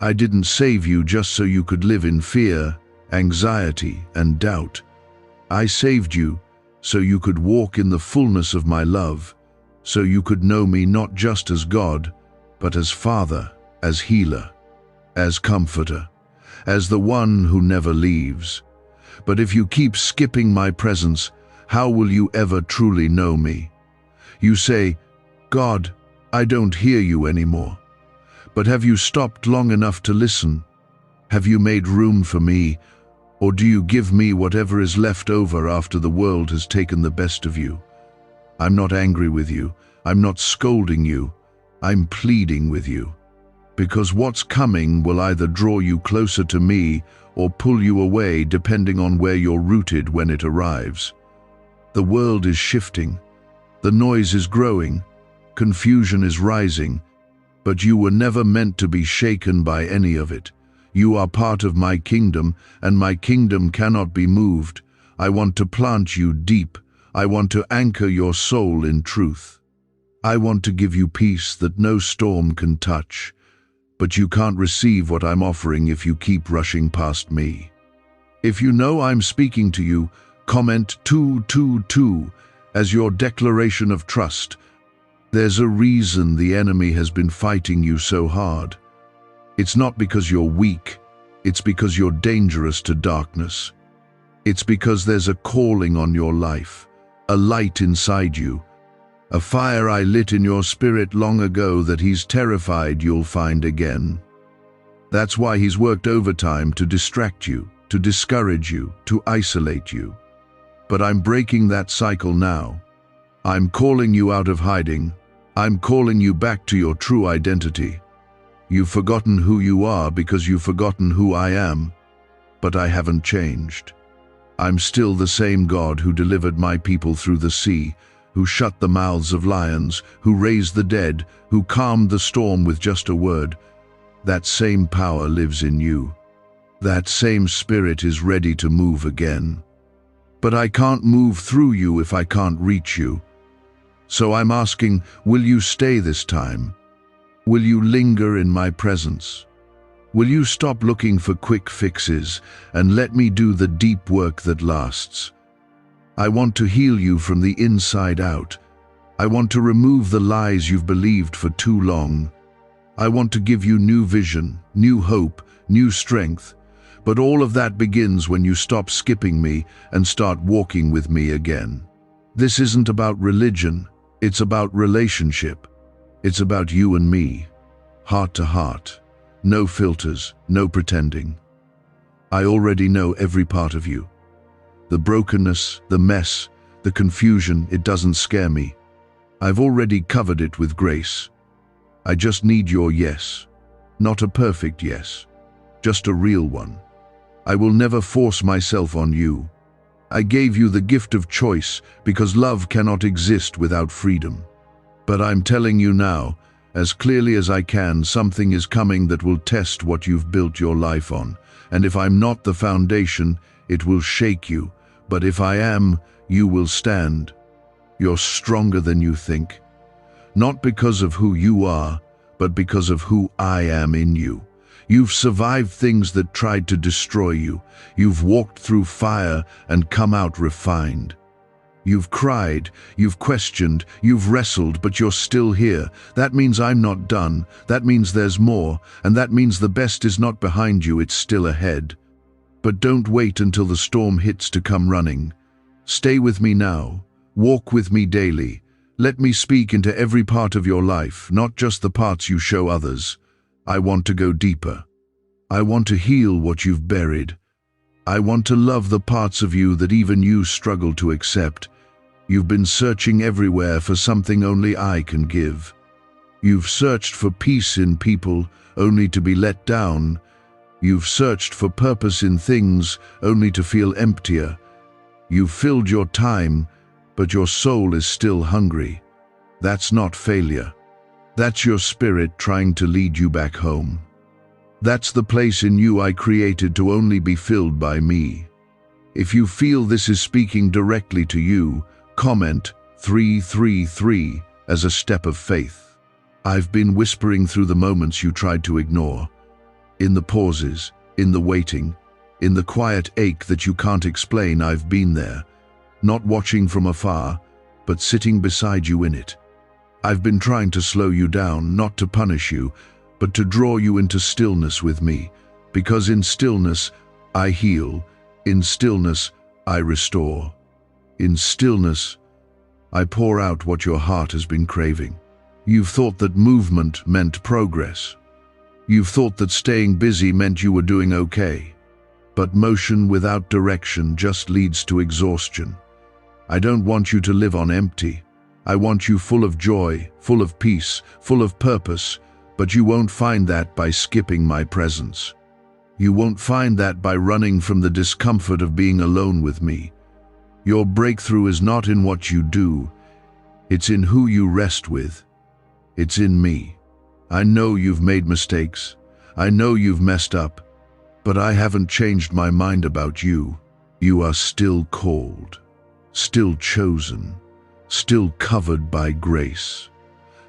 I didn't save you just so you could live in fear, anxiety, and doubt. I saved you so you could walk in the fullness of my love, so you could know me not just as God, but as Father, as healer, as comforter, as the one who never leaves. But if you keep skipping my presence, how will you ever truly know me? You say, God, I don't hear you anymore. But have you stopped long enough to listen? Have you made room for me? Or do you give me whatever is left over after the world has taken the best of you? I'm not angry with you. I'm not scolding you. I'm pleading with you. Because what's coming will either draw you closer to me or pull you away depending on where you're rooted when it arrives. The world is shifting. The noise is growing. Confusion is rising. But you were never meant to be shaken by any of it. You are part of my kingdom, and my kingdom cannot be moved. I want to plant you deep. I want to anchor your soul in truth. I want to give you peace that no storm can touch. But you can't receive what I'm offering if you keep rushing past me. If you know I'm speaking to you, comment 222 as your declaration of trust. There's a reason the enemy has been fighting you so hard. It's not because you're weak, it's because you're dangerous to darkness. It's because there's a calling on your life, a light inside you, a fire I lit in your spirit long ago that he's terrified you'll find again. That's why he's worked overtime to distract you, to discourage you, to isolate you. But I'm breaking that cycle now. I'm calling you out of hiding. I'm calling you back to your true identity. You've forgotten who you are because you've forgotten who I am, but I haven't changed. I'm still the same God who delivered my people through the sea, who shut the mouths of lions, who raised the dead, who calmed the storm with just a word. That same power lives in you. That same spirit is ready to move again. But I can't move through you if I can't reach you. So I'm asking, will you stay this time? Will you linger in my presence? Will you stop looking for quick fixes and let me do the deep work that lasts? I want to heal you from the inside out. I want to remove the lies you've believed for too long. I want to give you new vision, new hope, new strength. But all of that begins when you stop skipping me and start walking with me again. This isn't about religion, it's about relationship. It's about you and me, heart to heart. No filters, no pretending. I already know every part of you. The brokenness, the mess, the confusion, it doesn't scare me. I've already covered it with grace. I just need your yes. Not a perfect yes, just a real one. I will never force myself on you. I gave you the gift of choice because love cannot exist without freedom. But I'm telling you now, as clearly as I can, something is coming that will test what you've built your life on. And if I'm not the foundation, it will shake you. But if I am, you will stand. You're stronger than you think. Not because of who you are, but because of who I am in you. You've survived things that tried to destroy you. You've walked through fire and come out refined. You've cried, you've questioned, you've wrestled, but you're still here. That means I'm not done. That means there's more. And that means the best is not behind you, it's still ahead. But don't wait until the storm hits to come running. Stay with me now. Walk with me daily. Let me speak into every part of your life, not just the parts you show others. I want to go deeper. I want to heal what you've buried. I want to love the parts of you that even you struggle to accept. You've been searching everywhere for something only I can give. You've searched for peace in people, only to be let down. You've searched for purpose in things, only to feel emptier. You've filled your time, but your soul is still hungry. That's not failure. That's your spirit trying to lead you back home. That's the place in you I created to only be filled by me. If you feel this is speaking directly to you, comment 333 as a step of faith. I've been whispering through the moments you tried to ignore. In the pauses, in the waiting, in the quiet ache that you can't explain, I've been there. Not watching from afar, but sitting beside you in it. I've been trying to slow you down, not to punish you, but to draw you into stillness with me, because in stillness I heal, in stillness I restore. In stillness I pour out what your heart has been craving. You've thought that movement meant progress. You've thought that staying busy meant you were doing okay. But motion without direction just leads to exhaustion. I don't want you to live on empty. I want you full of joy, full of peace, full of purpose, but you won't find that by skipping my presence. You won't find that by running from the discomfort of being alone with me. Your breakthrough is not in what you do, it's in who you rest with. It's in me. I know you've made mistakes. I know you've messed up, but I haven't changed my mind about you. You are still called, still chosen, still covered by grace.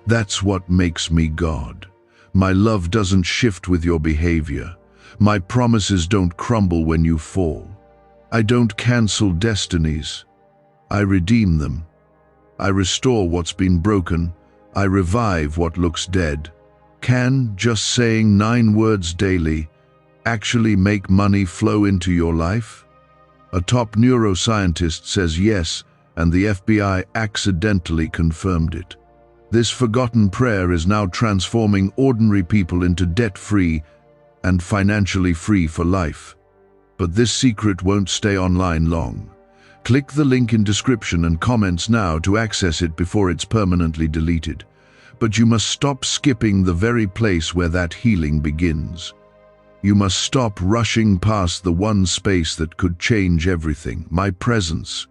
That's what makes me God. My love doesn't shift with your behavior. My promises don't crumble when you fall. I don't cancel destinies. I redeem them. I restore what's been broken. I revive what looks dead. Can just saying 9 words daily actually make money flow into your life? A top neuroscientist says yes, and the FBI accidentally confirmed it. This forgotten prayer is now transforming ordinary people into debt-free and financially free for life. But this secret won't stay online long. Click the link in description and comments now to access it before it's permanently deleted. But you must stop skipping the very place where that healing begins. You must stop rushing past the one space that could change everything, my presence.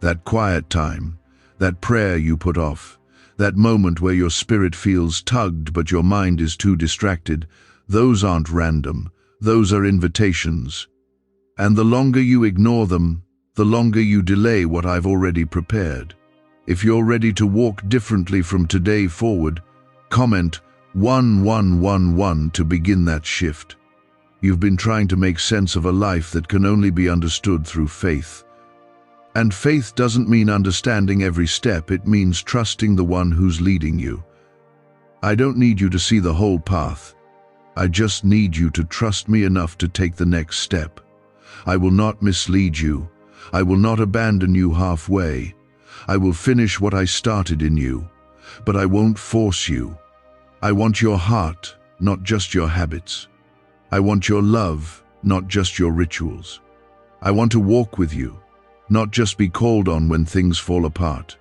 That quiet time, that prayer you put off, that moment where your spirit feels tugged but your mind is too distracted, those aren't random, those are invitations. And the longer you ignore them, the longer you delay what I've already prepared. If you're ready to walk differently from today forward, comment 1111 to begin that shift. You've been trying to make sense of a life that can only be understood through faith. And faith doesn't mean understanding every step, it means trusting the one who's leading you. I don't need you to see the whole path. I just need you to trust me enough to take the next step. I will not mislead you. I will not abandon you halfway. I will finish what I started in you, but I won't force you. I want your heart, not just your habits. I want your love, not just your rituals. I want to walk with you, not just be called on when things fall apart.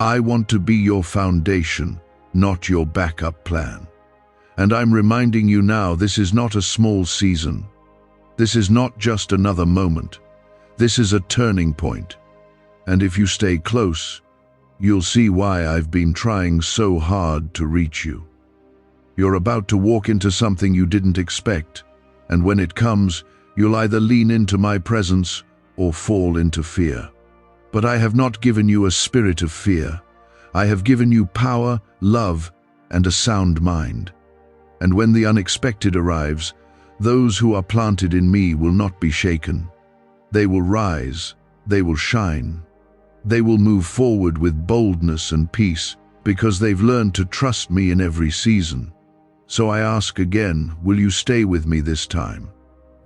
I want to be your foundation, not your backup plan. And I'm reminding you now, this is not a small season. This is not just another moment. This is a turning point. And if you stay close, you'll see why I've been trying so hard to reach you. You're about to walk into something you didn't expect, and when it comes, you'll either lean into my presence or fall into fear. But I have not given you a spirit of fear. I have given you power, love, and a sound mind. And when the unexpected arrives, those who are planted in me will not be shaken. They will rise, they will shine. They will move forward with boldness and peace because they've learned to trust me in every season. So I ask again, will you stay with me this time?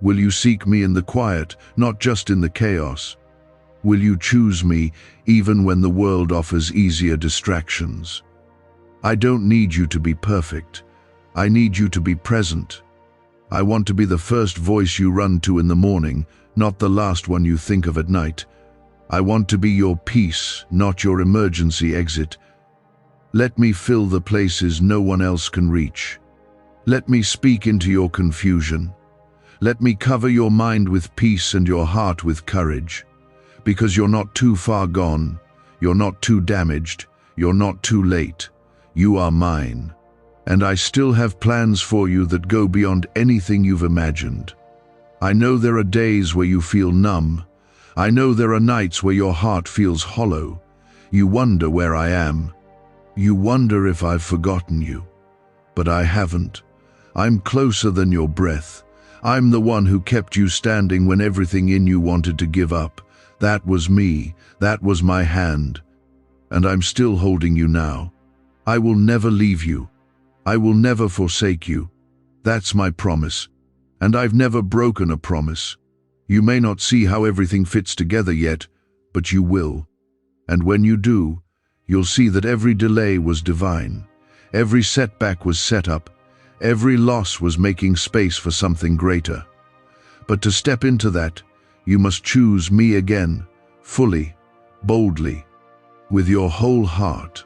Will you seek me in the quiet, not just in the chaos? Will you choose me even when the world offers easier distractions? I don't need you to be perfect. I need you to be present. I want to be the first voice you run to in the morning, not the last one you think of at night. I want to be your peace, not your emergency exit. Let me fill the places no one else can reach. Let me speak into your confusion. Let me cover your mind with peace and your heart with courage. Because you're not too far gone, you're not too damaged, you're not too late. You are mine. And I still have plans for you that go beyond anything you've imagined. I know there are days where you feel numb. I know there are nights where your heart feels hollow. You wonder where I am. You wonder if I've forgotten you. But I haven't. I'm closer than your breath. I'm the one who kept you standing when everything in you wanted to give up. That was me. That was my hand. And I'm still holding you now. I will never leave you. I will never forsake you. That's my promise. And I've never broken a promise. You may not see how everything fits together yet, but you will. And when you do, you'll see that every delay was divine. Every setback was set up. Every loss was making space for something greater. But to step into that, you must choose me again, fully, boldly, with your whole heart.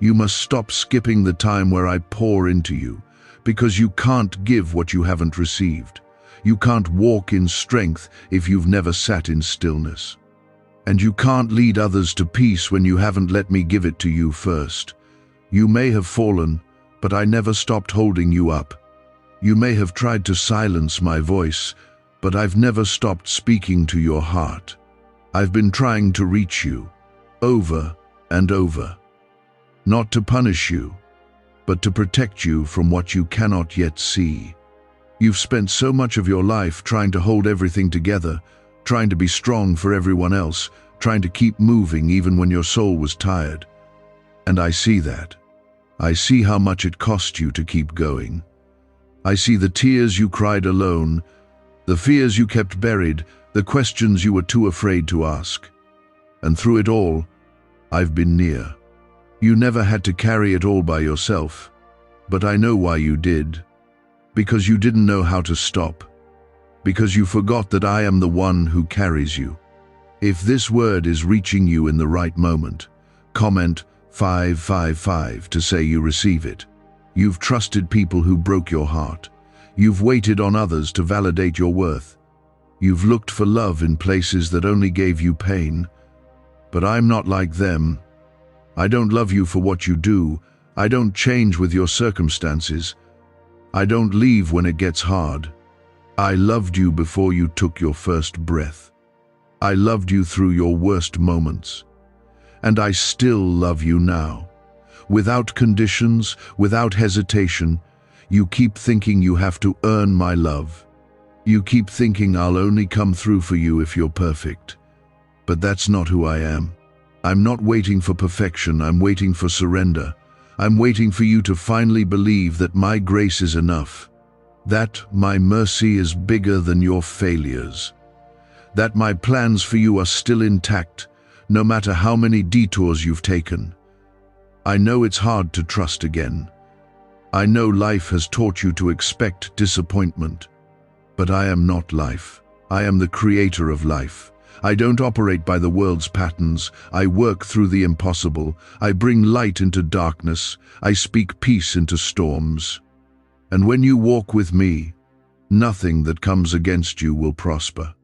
You must stop skipping the time where I pour into you, because you can't give what you haven't received. You can't walk in strength if you've never sat in stillness. And you can't lead others to peace when you haven't let me give it to you first. You may have fallen, but I never stopped holding you up. You may have tried to silence my voice, but I've never stopped speaking to your heart. I've been trying to reach you, over and over. Not to punish you, but to protect you from what you cannot yet see. You've spent so much of your life trying to hold everything together, trying to be strong for everyone else, trying to keep moving even when your soul was tired. And I see that. I see how much it cost you to keep going. I see the tears you cried alone, the fears you kept buried, the questions you were too afraid to ask. And through it all, I've been near. You never had to carry it all by yourself, but I know why you did. Because you didn't know how to stop. Because you forgot that I am the one who carries you. If this word is reaching you in the right moment, comment 555 to say you receive it. You've trusted people who broke your heart. You've waited on others to validate your worth. You've looked for love in places that only gave you pain. But I'm not like them. I don't love you for what you do. I don't change with your circumstances. I don't leave when it gets hard. I loved you before you took your first breath. I loved you through your worst moments. And I still love you now. Without conditions, without hesitation, you keep thinking you have to earn my love. You keep thinking I'll only come through for you if you're perfect. But that's not who I am. I'm not waiting for perfection, I'm waiting for surrender. I'm waiting for you to finally believe that my grace is enough. That my mercy is bigger than your failures. That my plans for you are still intact, no matter how many detours you've taken. I know it's hard to trust again. I know life has taught you to expect disappointment. But I am not life. I am the creator of life. I don't operate by the world's patterns. I work through the impossible. I bring light into darkness. I speak peace into storms. And when you walk with me, nothing that comes against you will prosper.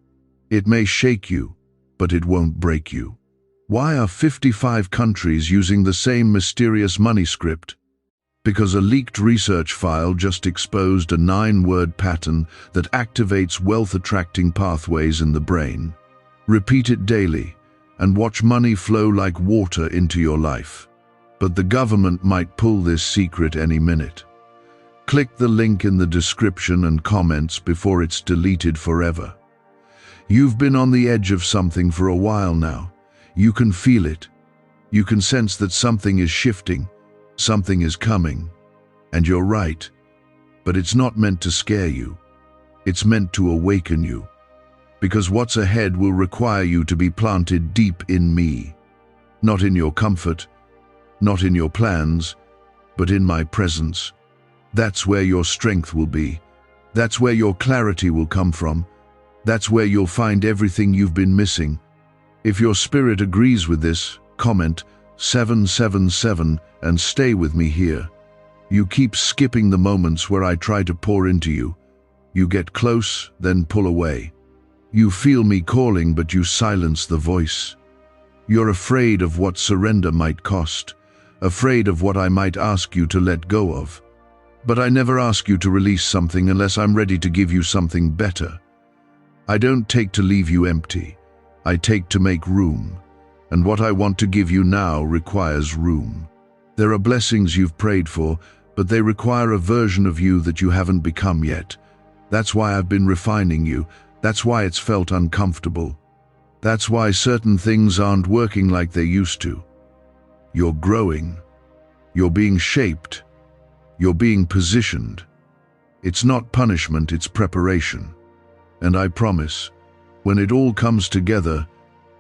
It may shake you, but it won't break you. Why are 55 countries using the same mysterious money script? Because a leaked research file just exposed a 9-word pattern that activates wealth-attracting pathways in the brain. Repeat it daily, and watch money flow like water into your life. But the government might pull this secret any minute. Click the link in the description and comments before it's deleted forever. You've been on the edge of something for a while now. You can feel it. You can sense that something is shifting, something is coming. And you're right. But it's not meant to scare you. It's meant to awaken you. Because what's ahead will require you to be planted deep in me. Not in your comfort, not in your plans, but in my presence. That's where your strength will be. That's where your clarity will come from. That's where you'll find everything you've been missing. If your spirit agrees with this, comment 777 and stay with me here. You keep skipping the moments where I try to pour into you. You get close, then pull away. You feel me calling, but you silence the voice. You're afraid of what surrender might cost, afraid of what I might ask you to let go of. But I never ask you to release something unless I'm ready to give you something better. I don't take to leave you empty. I take to make room. And what I want to give you now requires room. There are blessings you've prayed for, but they require a version of you that you haven't become yet. That's why I've been refining you. That's why it's felt uncomfortable. That's why certain things aren't working like they used to. You're growing. You're being shaped. You're being positioned. It's not punishment, it's preparation. And I promise, when it all comes together,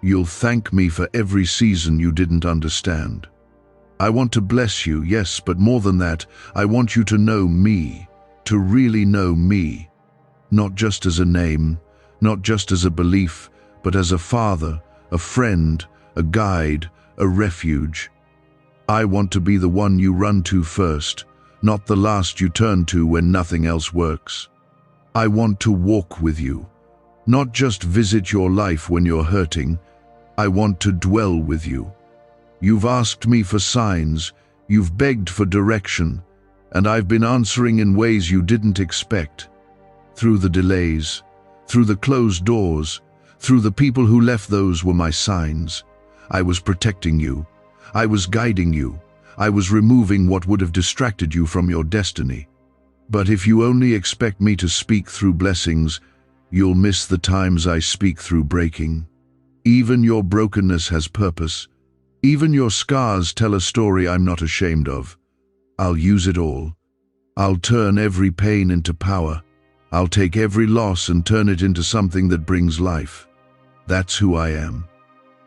you'll thank me for every season you didn't understand. I want to bless you, yes, but more than that, I want you to know me, to really know me. Not just as a name, not just as a belief, but as a father, a friend, a guide, a refuge. I want to be the one you run to first, not the last you turn to when nothing else works. I want to walk with you, not just visit your life when you're hurting. I want to dwell with you. You've asked me for signs, you've begged for direction, and I've been answering in ways you didn't expect. Through the delays, through the closed doors, through the people who left, those were my signs. I was protecting you. I was guiding you. I was removing what would have distracted you from your destiny. But if you only expect me to speak through blessings, you'll miss the times I speak through breaking. Even your brokenness has purpose. Even your scars tell a story I'm not ashamed of. I'll use it all. I'll turn every pain into power. I'll take every loss and turn it into something that brings life. That's who I am.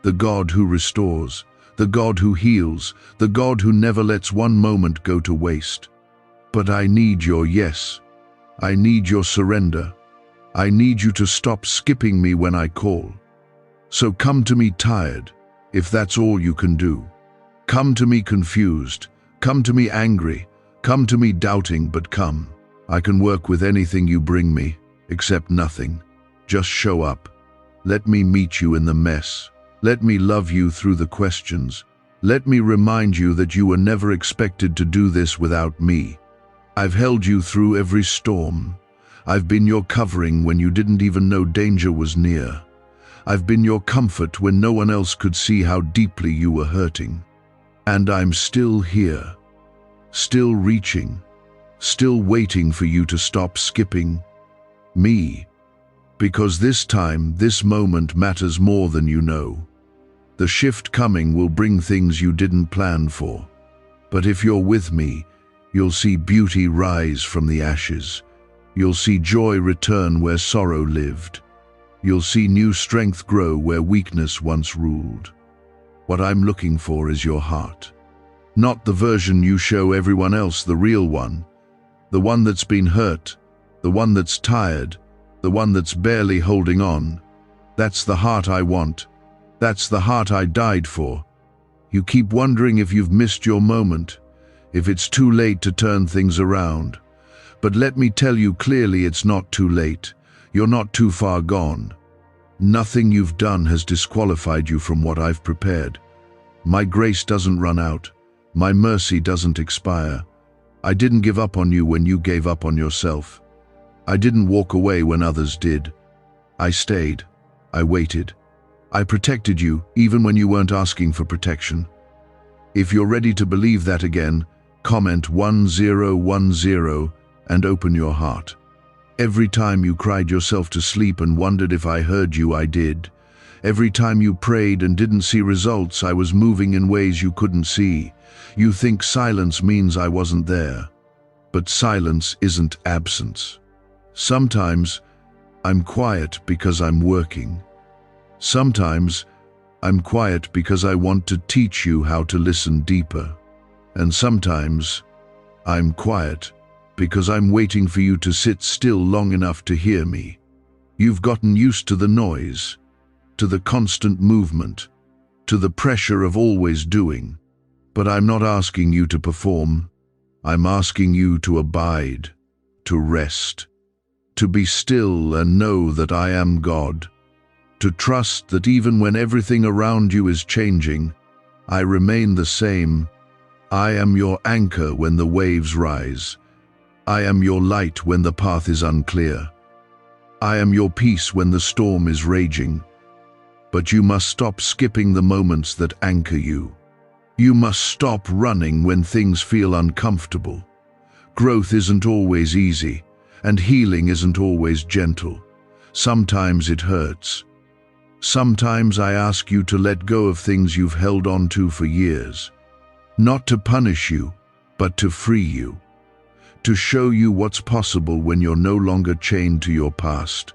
The God who restores, the God who heals, the God who never lets one moment go to waste. But I need your yes. I need your surrender. I need you to stop skipping me when I call. So come to me tired, if that's all you can do. Come to me confused. Come to me angry. Come to me doubting, but come. I can work with anything you bring me, except nothing. Just show up. Let me meet you in the mess. Let me love you through the questions. Let me remind you that you were never expected to do this without me. I've held you through every storm. I've been your covering when you didn't even know danger was near. I've been your comfort when no one else could see how deeply you were hurting. And I'm still here, still reaching, still waiting for you to stop skipping me. Because this time, this moment matters more than you know. The shift coming will bring things you didn't plan for. But if you're with me, you'll see beauty rise from the ashes. You'll see joy return where sorrow lived. You'll see new strength grow where weakness once ruled. What I'm looking for is your heart. Not the version you show everyone else, the real one. The one that's been hurt, the one that's tired, the one that's barely holding on. That's the heart I want. That's the heart I died for. You keep wondering if you've missed your moment, if it's too late to turn things around. But let me tell you clearly, it's not too late. You're not too far gone. Nothing you've done has disqualified you from what I've prepared. My grace doesn't run out. My mercy doesn't expire. I didn't give up on you when you gave up on yourself. I didn't walk away when others did. I stayed. I waited. I protected you even when you weren't asking for protection. If you're ready to believe that again, comment 1010 and open your heart. Every time you cried yourself to sleep and wondered if I heard you, I did. Every time you prayed and didn't see results, I was moving in ways you couldn't see. You think silence means I wasn't there. But silence isn't absence. Sometimes I'm quiet because I'm working. Sometimes I'm quiet because I want to teach you how to listen deeper. And sometimes I'm quiet because I'm waiting for you to sit still long enough to hear me. You've gotten used to the noise, to the constant movement, to the pressure of always doing. But I'm not asking you to perform. I'm asking you to abide, to rest, to be still and know that I am God, to trust that even when everything around you is changing, I remain the same. I am your anchor when the waves rise. I am your light when the path is unclear. I am your peace when the storm is raging. But you must stop skipping the moments that anchor you. You must stop running when things feel uncomfortable. Growth isn't always easy, and healing isn't always gentle. Sometimes it hurts. Sometimes I ask you to let go of things you've held on to for years. Not to punish you, but to free you. To show you what's possible when you're no longer chained to your past.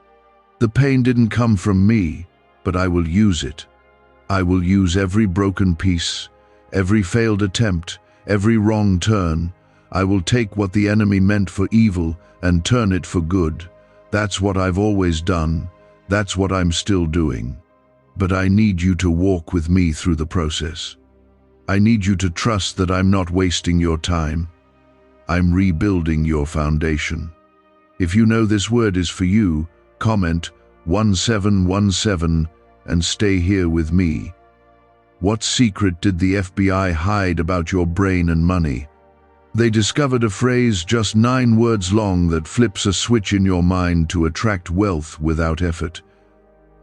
The pain didn't come from me, but I will use it. I will use every broken piece, every failed attempt, every wrong turn. I will take what the enemy meant for evil and turn it for good. That's what I've always done. That's what I'm still doing. But I need you to walk with me through the process. I need you to trust that I'm not wasting your time. I'm rebuilding your foundation. If you know this word is for you, comment 1717 and stay here with me. What secret did the FBI hide about your brain and money? They discovered a phrase just 9 words long that flips a switch in your mind to attract wealth without effort.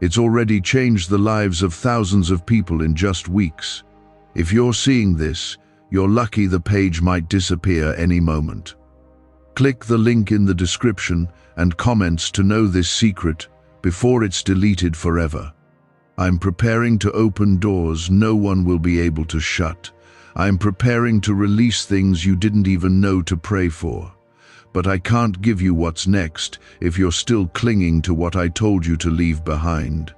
It's already changed the lives of thousands of people in just weeks. If you're seeing this, you're lucky. The page might disappear any moment. Click the link in the description and comments to know this secret before it's deleted forever. I'm preparing to open doors no one will be able to shut. I'm preparing to release things you didn't even know to pray for. but I can't give you what's next if you're still clinging to what I told you to leave behind.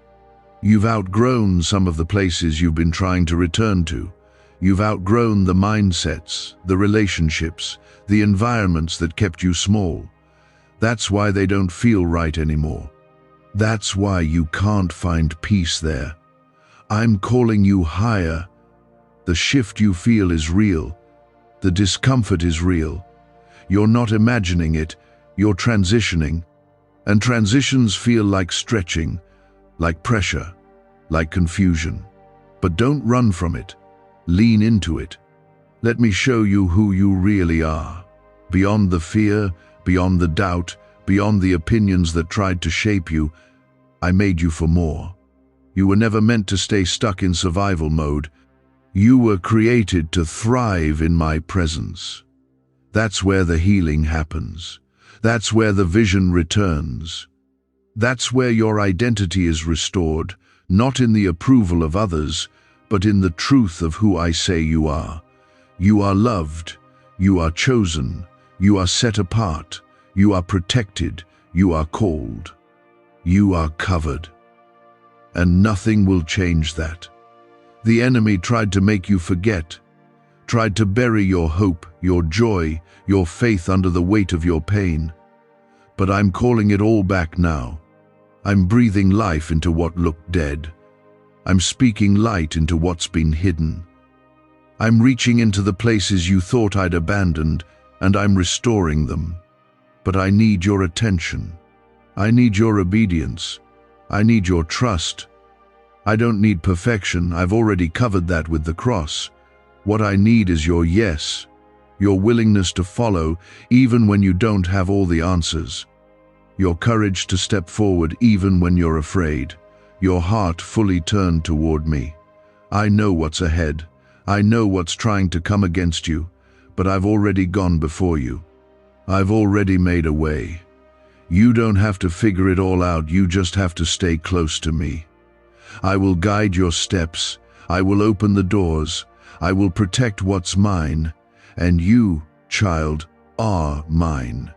You've outgrown some of the places you've been trying to return to. You've outgrown the mindsets, the relationships, the environments that kept you small. That's why they don't feel right anymore. That's why you can't find peace there. I'm calling you higher. The shift you feel is real. The discomfort is real. You're not imagining it, you're transitioning. And transitions feel like stretching, like pressure, like confusion. But don't run from it. Lean into it. Let me show you who you really are. Beyond the fear, beyond the doubt, beyond the opinions that tried to shape you, I made you for more. You were never meant to stay stuck in survival mode. You were created to thrive in my presence. That's where the healing happens. That's where the vision returns. That's where your identity is restored, not in the approval of others, but in the truth of who I say you are. You are loved. You are chosen. You are set apart. You are protected. You are called. You are covered. And nothing will change that. The enemy tried to make you forget, tried to bury your hope, your joy, your faith under the weight of your pain. But I'm calling it all back now. I'm breathing life into what looked dead. I'm speaking light into what's been hidden. I'm reaching into the places you thought I'd abandoned, and I'm restoring them. But I need your attention. I need your obedience. I need your trust. I don't need perfection. I've already covered that with the cross. What I need is your yes, your willingness to follow even when you don't have all the answers, your courage to step forward even when you're afraid, your heart fully turned toward me. I know what's ahead. I know what's trying to come against you, but I've already gone before you. I've already made a way. You don't have to figure it all out. You just have to stay close to me. I will guide your steps. I will open the doors. I will protect what's mine. And you, child, are mine.